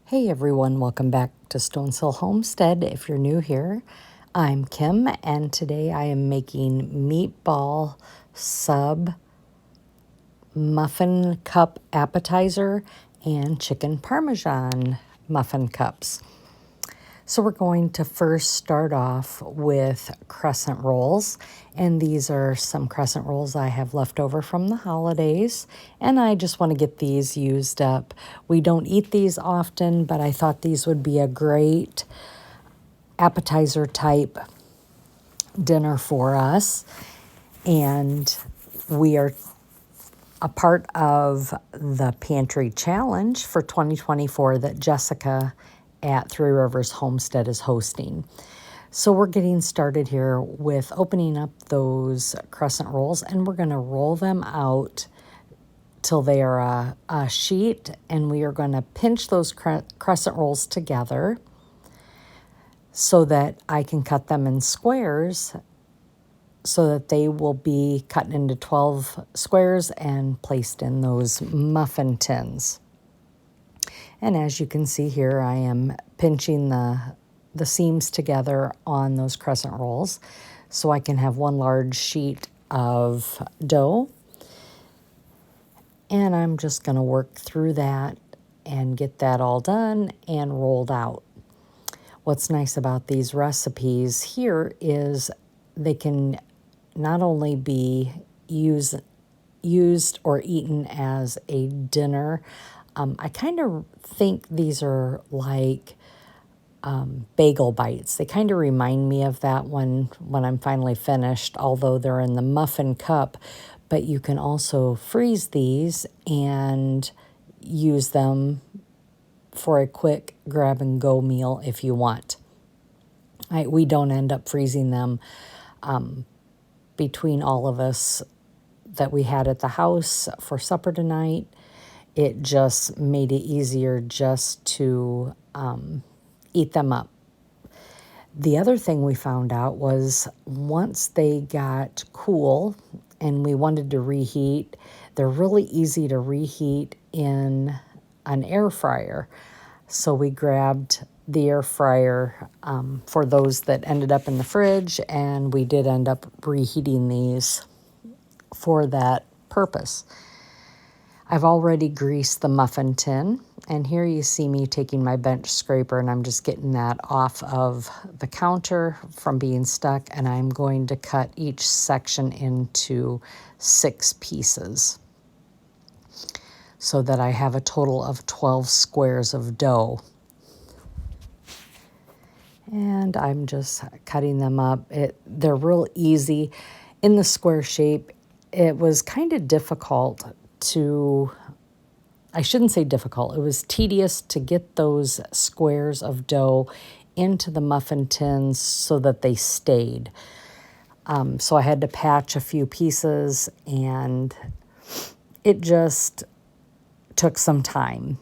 Hey everyone, welcome back to Stonehill Homestead. If you're new here, I'm Kim, and today I am making meatball sub muffin cup appetizer and chicken parmesan muffin cups. So we're going to first start off with crescent rolls, and these are some crescent rolls I have left over from the holidays, and I just want to get these used up. We don't eat these often, but I thought these would be a great appetizer type dinner for us, and we are a part of the pantry challenge for 2024 that Jessica at Three Rivers Homestead is hosting. So we're getting started here with opening up those crescent rolls, and we're going to roll them out till they are a sheet, and we are going to pinch those crescent rolls together so that I can cut them in squares so that they will be cut into 12 squares and placed in those muffin tins. And as you can see here, I am pinching the seams together on those crescent rolls so I can have one large sheet of dough. And I'm just going to work through that and get that all done and rolled out. What's nice about these recipes here is they can not only be used or eaten as a dinner. I kind of think these are like bagel bites. They kind of remind me of that when I'm finally finished, although they're in the muffin cup. But you can also freeze these and use them for a quick grab-and-go meal if you want. We don't end up freezing them between all of us that we had at the house for supper tonight. It just made it easier just to eat them up. The other thing we found out was once they got cool and we wanted to reheat, they're really easy to reheat in an air fryer. So we grabbed the air fryer for those that ended up in the fridge, and we did end up reheating these for that purpose. I've already greased the muffin tin, and here you see me taking my bench scraper, and I'm just getting that off of the counter from being stuck, and I'm going to cut each section into 6 pieces so that I have a total of 12 squares of dough. And I'm just cutting them up. They're real easy in the square shape. It was kind of difficult I shouldn't say difficult, it was tedious to get those squares of dough into the muffin tins so that they stayed. So I had to patch a few pieces, and it just took some time.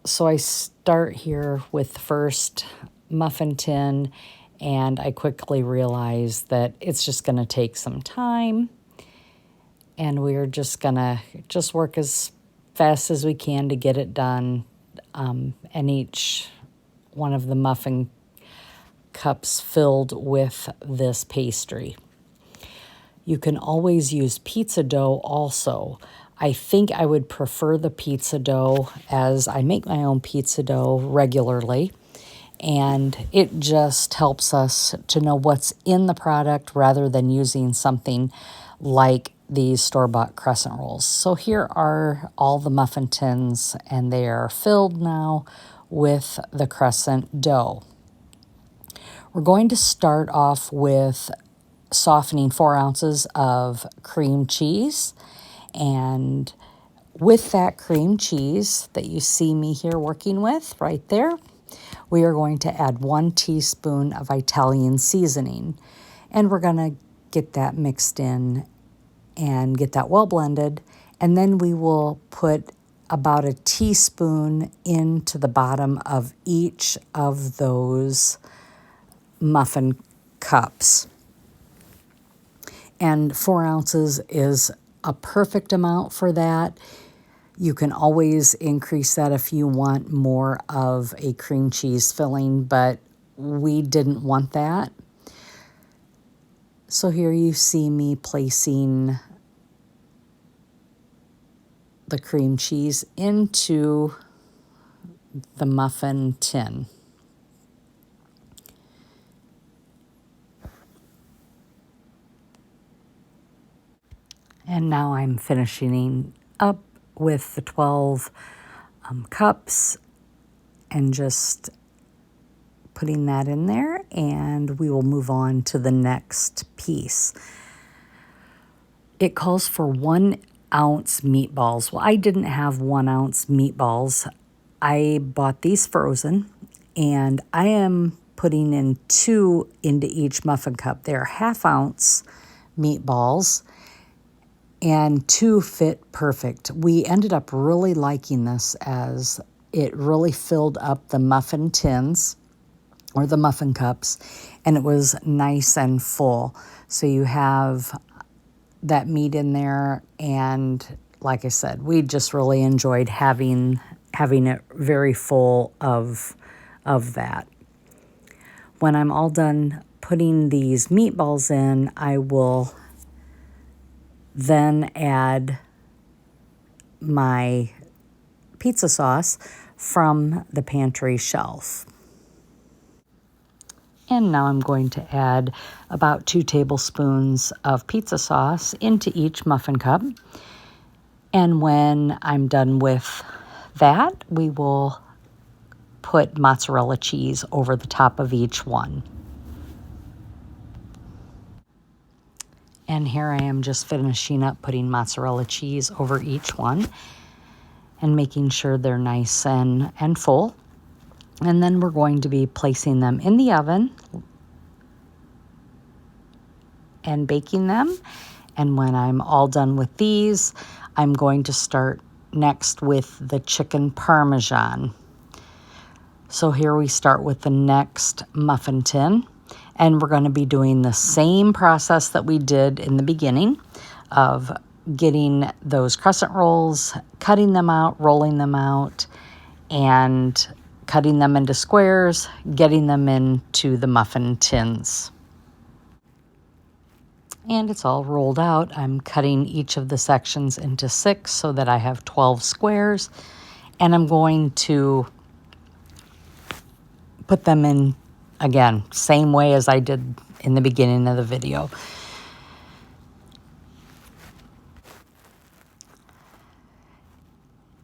So I start here with the first muffin tin, and I quickly realized that it's just going to take some time, and we're just going to work as fast as we can to get it done, and each one of the muffin cups filled with this pastry. You can always use pizza dough also. I think I would prefer the pizza dough, as I make my own pizza dough regularly, and it just helps us to know what's in the product rather than using something like these store-bought crescent rolls. So here are all the muffin tins, and they are filled now with the crescent dough. We're going to start off with softening 4 ounces of cream cheese, and with that cream cheese that you see me here working with right there, we are going to add 1 teaspoon of Italian seasoning, and we're going to get that mixed in and get that well blended, and then we will put about a teaspoon into the bottom of each of those muffin cups. And 4 ounces is a perfect amount for that. You can always increase that if you want more of a cream cheese filling, but we didn't want that. So here you see me placing the cream cheese into the muffin tin. And now I'm finishing up with the 12 cups and just putting that in there, and we will move on to the next piece. It calls for 1 ounce meatballs. Well, I didn't have 1 ounce meatballs. I bought these frozen, and I am putting in 2 into each muffin cup. They're 1/2 ounce meatballs, and 2 fit perfect. We ended up really liking this as it really filled up the muffin tins or the muffin cups, and it was nice and full. So you have that meat in there, and like I said, we just really enjoyed having it very full of that. When I'm all done putting these meatballs in, I will then add my pizza sauce from the pantry shelf. And now I'm going to add about 2 tablespoons of pizza sauce into each muffin cup. And when I'm done with that, we will put mozzarella cheese over the top of each one. And here I am just finishing up putting mozzarella cheese over each one and making sure they're nice and full. And then we're going to be placing them in the oven and baking them. And when I'm all done with these, I'm going to start next with the chicken Parmesan. So here we start with the next muffin tin, and we're going to be doing the same process that we did in the beginning of getting those crescent rolls, cutting them out, rolling them out, and cutting them into squares, getting them into the muffin tins. And it's all rolled out. I'm cutting each of the sections into 6 so that I have 12 squares. And I'm going to put them in, again, same way as I did in the beginning of the video.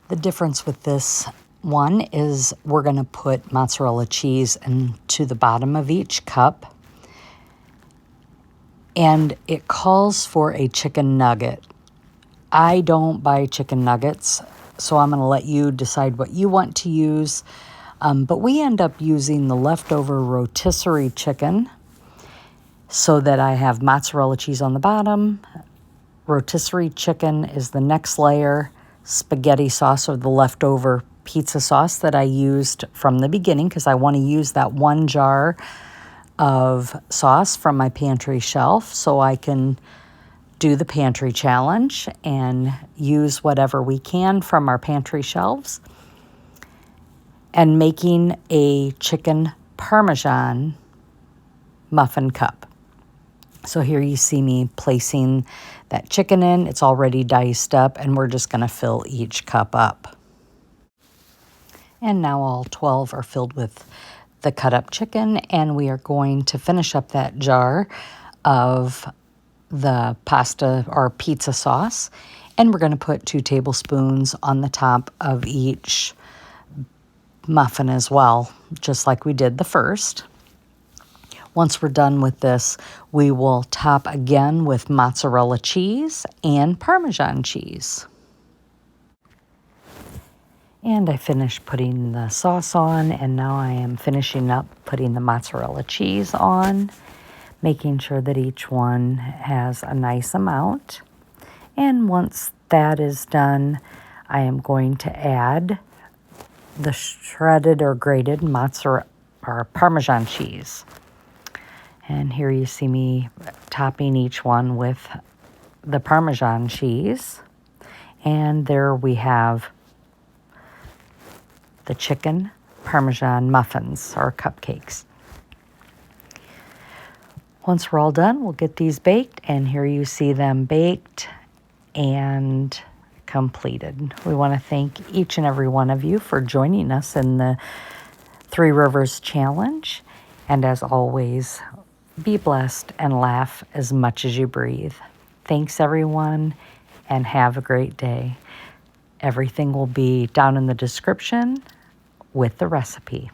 The difference with this one is we're going to put mozzarella cheese into the bottom of each cup. And it calls for a chicken nugget. I don't buy chicken nuggets, so I'm going to let you decide what you want to use. But we end up using the leftover rotisserie chicken so that I have mozzarella cheese on the bottom. Rotisserie chicken is the next layer. Spaghetti sauce, or the leftover pizza sauce that I used from the beginning, because I want to use that 1 jar of sauce from my pantry shelf so I can do the pantry challenge and use whatever we can from our pantry shelves. And making a chicken Parmesan muffin cup. So here you see me placing that chicken in. It's already diced up, and we're just going to fill each cup up. And now all 12 are filled with the cut up chicken, and we are going to finish up that jar of the pasta or pizza sauce, and we're going to put 2 tablespoons on the top of each muffin as well, just like we did the first. Once we're done with this, we will top again with mozzarella cheese and Parmesan cheese. And I finished putting the sauce on, and now I am finishing up putting the mozzarella cheese on, making sure that each one has a nice amount. And once that is done, I am going to add the shredded or grated mozzarella or Parmesan cheese. And here you see me topping each one with the Parmesan cheese. And there we have the chicken Parmesan muffins or cupcakes. Once we're all done, we'll get these baked, and here you see them baked and completed. We want to thank each and every one of you for joining us in the Three Rivers Challenge. And as always, be blessed and laugh as much as you breathe. Thanks, everyone, and have a great day. Everything will be down in the description with the recipe.